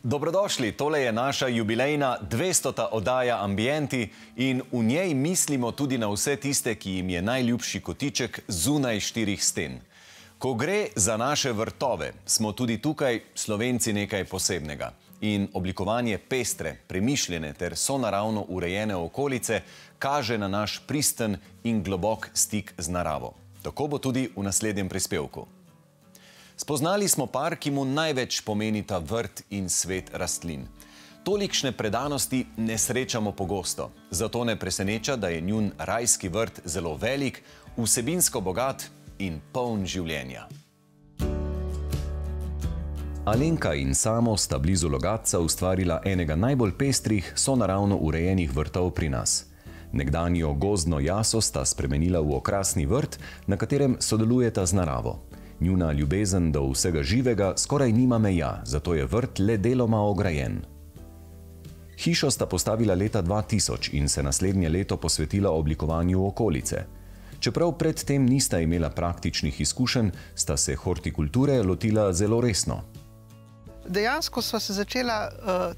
Dobrodošli, tole je naša jubilejna 200. oddaja Ambienti in v njej mislimo tudi na vse tiste, ki jim je najljubši kotiček zunaj štirih sten. Ko gre za naše vrtove, smo tudi tukaj Slovenci nekaj posebnega. In oblikovanje pestre, premišljene ter sonaravno urejene okolice kaže na naš pristen in globok stik z naravo. Tako bo tudi v naslednjem prispevku. Spoznali smo par, ki mu največ pomenita vrt in svet rastlin. Tolikšne predanosti ne srečamo pogosto, zato ne preseneča, da je njun rajski vrt zelo velik, vsebinsko bogat in poln življenja. Alenka in Samo sta blizu Logatca ustvarila enega najbolj pestrih, sonaravno urejenih vrtov pri nas. Nekdanjo gozdno jaso sta spremenila v okrasni vrt, na katerem sodelujeta z naravo. Njuna ljubezen do vsega živega skoraj nima meja, zato je vrt le deloma ograjen. Hišo sta postavila leta 2000 in se naslednje leto posvetila oblikovanju okolice. Čeprav predtem nista imela praktičnih izkušenj, sta se hortikulture lotila zelo resno. Dejansko sva se začela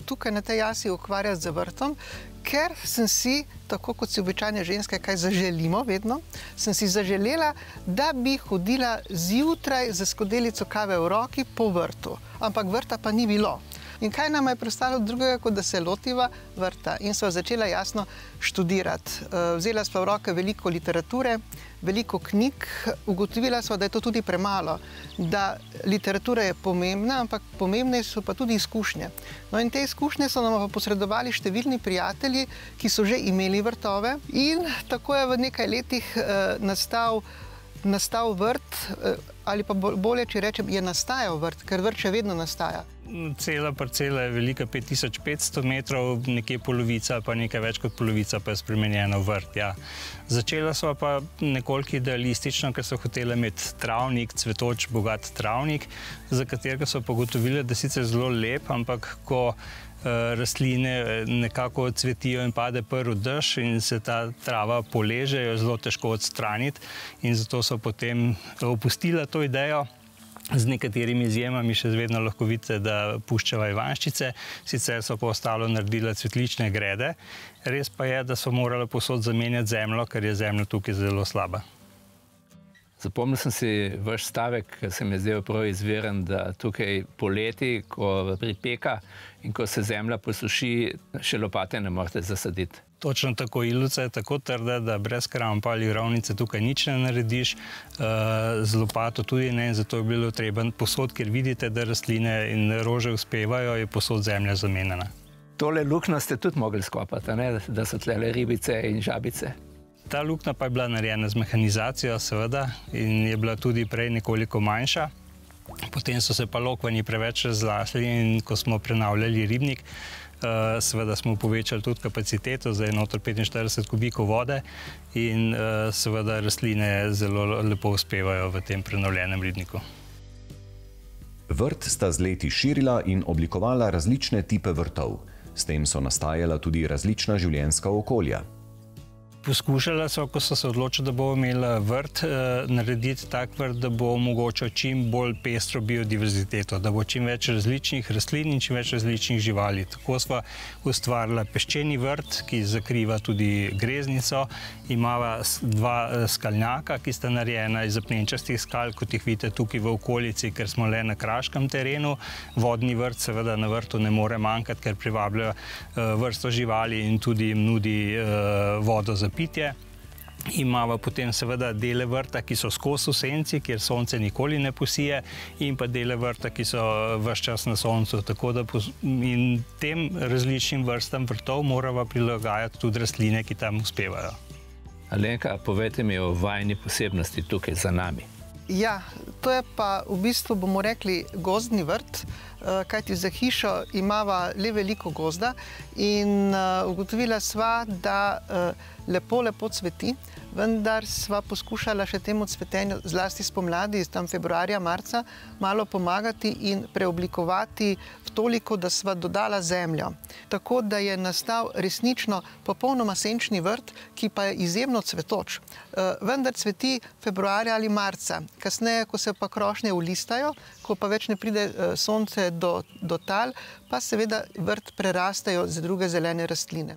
tukaj na tej jasi ukvarjati z vrtom, ker sem si, tako kot si običajne ženske, kaj zaželimo vedno, sem si zaželela, da bi hodila zjutraj z skodelico kave v roki po vrtu. Ampak vrta pa ni bilo. In kaj nam je prestalo drugega, kot da se lotiva vrta? In sva začela jasno študirati. Vzela sva v roke veliko literature, veliko knjig, ugotovila sva, da je to tudi premalo, da literatura je pomembna, ampak pomembne so pa tudi izkušnje. No in te izkušnje so nam pa posredovali številni prijatelji, ki so že imeli vrtove in tako je v nekaj letih nastal vrt, ali pa bolje, če rečem, je nastajal vrt, ker vrt še vedno nastaja. Cela parcela je velika 5500 metrov, nekje polovica, pa nekaj več kot polovica pa je spremenjena v vrt. Ja. Začela sva pa nekoliko idealistično, ker so hotela imeti travnik, cvetoč, bogat travnik, za katerega so pa ugotovili, da sicer zelo lep, ampak ko rastline nekako cvetijo in pade prvi dež in se ta trava poleže, jo je zelo težko odstraniti in zato so potem opustila to idejo. Z nekaterimi izjemami še vedno lahko vidite, da puščava ivanščice, sicer so pa ostalo naredila cvetlične grede. Res pa je, da so morali povsod zamenjati zemljo, ker je zemlja tukaj zelo slaba. Zapomnil sem si vaš stavek, ker se mi je zdel prav izviren, da tukaj poleti, ko pripeka in ko se zemlja posuši, še lopate ne morete zasaditi. Točno tako, iluca je tako trda, da brez krampa ali ravnice tukaj nič ne narediš, z lopato tudi ne, in zato je bilo treba posod, kjer vidite, da rastline in rože uspevajo, je posod zemlja zamenjena. Tole luknjo ste tudi mogli skopati, da so tlele ribice in žabice. Ta luknja pa je bila narejena z mehanizacijo, seveda, in je bila tudi prej nekoliko manjša. Potem so se pa lokvanji preveč razlasli in ko smo prenavljali ribnik, seveda smo povečali tudi kapaciteto, zdaj je noter 45 kubikov vode in seveda rastline zelo lepo uspevajo v tem prenovljenem ribniku. Vrt sta z leti širila in oblikovala različne tipe vrtov. S tem so nastajala tudi različna življenjska okolja. Poskušala so, ko so se odločili, da bo imela vrt, narediti tak vrt, da bo omogočal čim bolj pestro biodiverziteto, da bo čim več različnih rastlin in čim več različnih živali. Tako sva ustvarila peščeni vrt, ki zakriva tudi greznico, imava dva skalnjaka, ki sta narejena iz apnenčastih skal, kot jih vidite tukaj v okolici, ker smo le na kraškem terenu. Vodni vrt seveda na vrtu ne more manjkati, ker privablja vrsto živali in tudi jim nudi vodo za pitje. Imava potem seveda dele vrta, ki so skozi v senci, kjer sonce nikoli ne posije, in pa dele vrta, ki so ves čas na soncu. Tako da in tem različnim vrstam vrtov morava prilagajati tudi rastline, ki tam uspevajo. Alenka, povejte mi o vajini posebnosti tukaj za nami. Ja, to je pa v bistvu, bomo rekli, gozdni vrt, kajti za hišo imava le veliko gozda in ugotovila sva, da lepo cveti. vendar sva poskušala še temu cvetenju, zlasti spomladi, tam februarja, marca, malo pomagati in preoblikovati v toliko, da sva dodala zemljo. Tako da je nastal resnično popolnoma senčni vrt, ki pa je izjemno cvetoč. Vendar cveti februarja ali marca. Kasneje, ko se pa krošnje ulistajo, ko pa več ne pride sonce do tal, pa seveda vrt prerastajo z druge zelene rastline.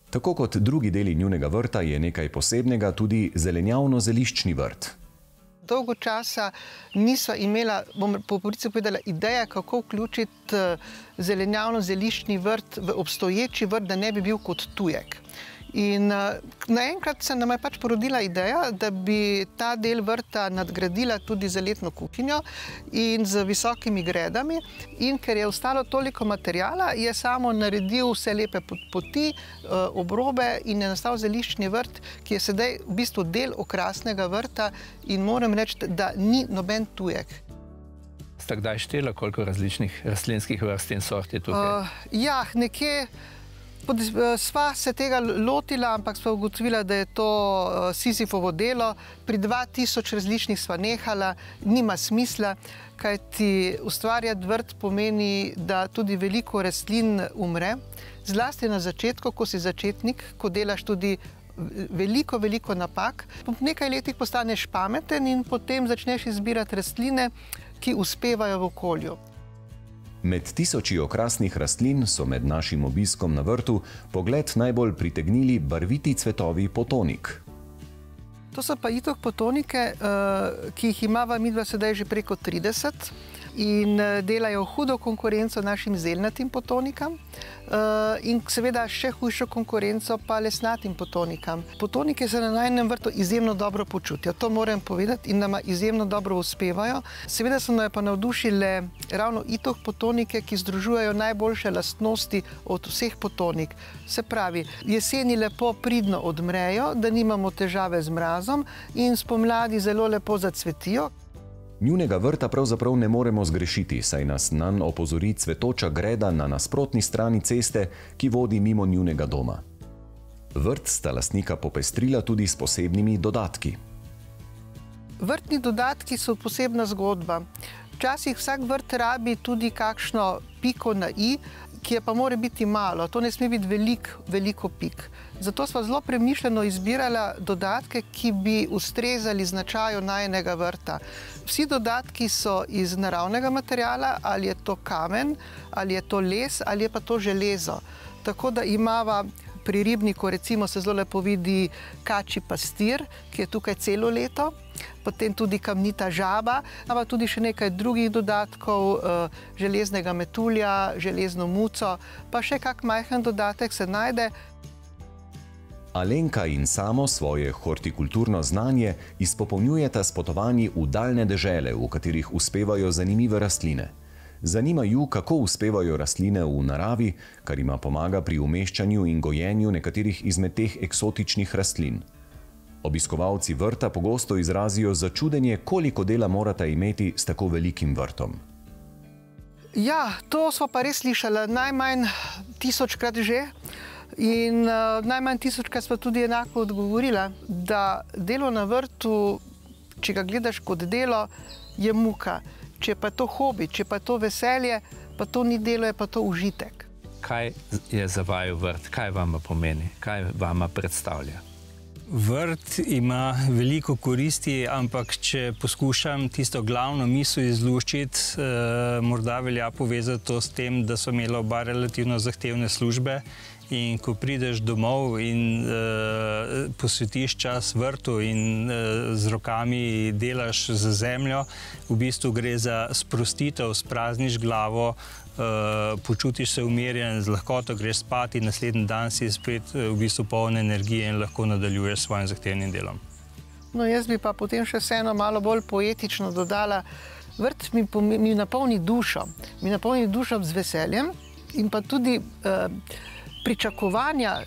Tako kot drugi deli njunega vrta je nekaj posebnega tudi zelenjavno-zeliščni vrt. Dolgo časa nisva imela, bom po pravici povedala, ideje, kako vključiti zelenjavno-zeliščni vrt v obstoječi vrt, da ne bi bil kot tujek. In naenkrat se nam je pač porodila ideja, da bi ta del vrta nadgradila tudi z letno kuhinjo in z visokimi gredami. In ker je ostalo toliko materijala, je samo naredil vse lepe poti, obrobe in je nastal zeliščni vrt, ki je sedaj v bistvu del okrasnega vrta in moram reči, da ni noben tujek. Ste kdaj štela, koliko različnih rastlinskih vrst in sort je tukaj? Ja, nekje. Sva se tega lotila, ampak sva ugotovila, da je to Sizifovo delo. Pri 2000 različnih sva nehala, nima smisla, kajti ustvarjati vrt pomeni, da tudi veliko rastlin umre. Zlasti na začetku, ko si začetnik, ko delaš tudi veliko napak. Po nekaj letih postaneš pameten in potem začneš izbirati rastline, ki uspevajo v okolju. Med tisoči okrasnih rastlin so med našim obiskom na vrtu pogled najbolj pritegnili barviti cvetovi potonik. To so pa itok potonike, ki jih imava midva sedaj že preko 30 in delajo hudo konkurenco našim zelnatim potonikam in seveda še hujšo konkurenco pa lesnatim potonikam. Potonike se na najinem vrtu izjemno dobro počutijo, to moram povedati, in nama izjemno dobro uspevajo. Seveda so me pa navdušile ravno itok potonike, ki združujejo najboljše lastnosti od vseh potonik. Se pravi, jeseni lepo pridno odmrejo, da nimamo težave z mrazom in spomladi zelo lepo zacvetijo. Njunega vrta pravzaprav ne moremo zgrešiti, saj nas nanj opozori cvetoča greda na nasprotni strani ceste, ki vodi mimo njunega doma. Vrt sta lastnika popestrila tudi s posebnimi dodatki. Vrtni dodatki so posebna zgodba. Včasih vsak vrt rabi tudi kakšno piko na i, ki je pa mora biti malo, to ne sme biti veliko pik. Zato sva zelo premišljeno izbirala dodatke, ki bi ustrezali značaju najinega vrta. Vsi dodatki so iz naravnega materijala, ali je to kamen, ali je to les, ali je pa to železo. Tako da imava pri ribniku, recimo, se zelo lepo vidi kačji pastir, ki je tukaj celo leto, potem tudi kamnita žaba, imava tudi še nekaj drugih dodatkov, železnega metulja, železno muco, pa še kak majhen dodatek se najde. Alenka in Samo svoje hortikulturno znanje izpopolnjujeta s potovanji v daljne dežele, v katerih uspevajo zanimive rastline. Zanima ju, kako uspevajo rastline v naravi, kar ima pomaga pri umeščanju in gojenju nekaterih izmed teh eksotičnih rastlin. Obiskovalci vrta pogosto izrazijo začudenje, koliko dela morata imeti s tako velikim vrtom. Ja, to smo pa res slišali, najmanj 1000-krat že. In najmanj 1000-krat smo tudi enako odgovorila, da delo na vrtu, če ga gledaš kot delo, je muka. Če pa je to hobi, če pa je to veselje, pa to ni delo, je pa to užitek. Kaj je za vaju vrt? Kaj vama pomeni? Kaj vama predstavlja? Vrt ima veliko koristi, ampak če poskušam tisto glavno misel izluščiti, morda velja povezati to s tem, da so imela oba relativno zahtevne službe. In ko prideš domov in posvetiš čas vrtu in z rokami delaš z zemljo, v bistvu gre za sprostitev, sprazniš glavo, počutiš se umirjen, z lahkoto greš spat in naslednji dan si spet v bistvu poln energije in lahko nadaljuješ s svojim zahtevnim delom. No, jaz bi pa potem še vseeno malo bolj poetično dodala, vrt mi napolni dušo. Mi napolni dušo z veseljem in pa tudi pričakovanja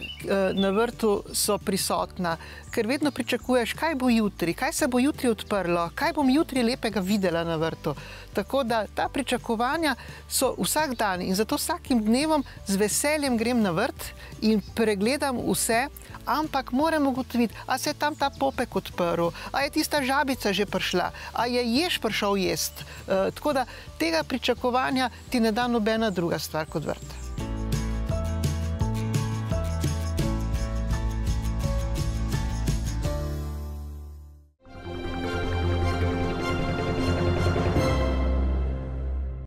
na vrtu so prisotna, ker vedno pričakuješ, kaj bo jutri, kaj se bo jutri odprlo, kaj bom jutri lepega videla na vrtu. Tako da ta pričakovanja so vsak dan in zato vsakim dnevom z veseljem grem na vrt in pregledam vse, ampak moram ugotoviti, a se je tam ta popek odprl, a je tista žabica že prišla, a je jež prišel jest. Tako da tega pričakovanja ti ne da nobena druga stvar kot vrt.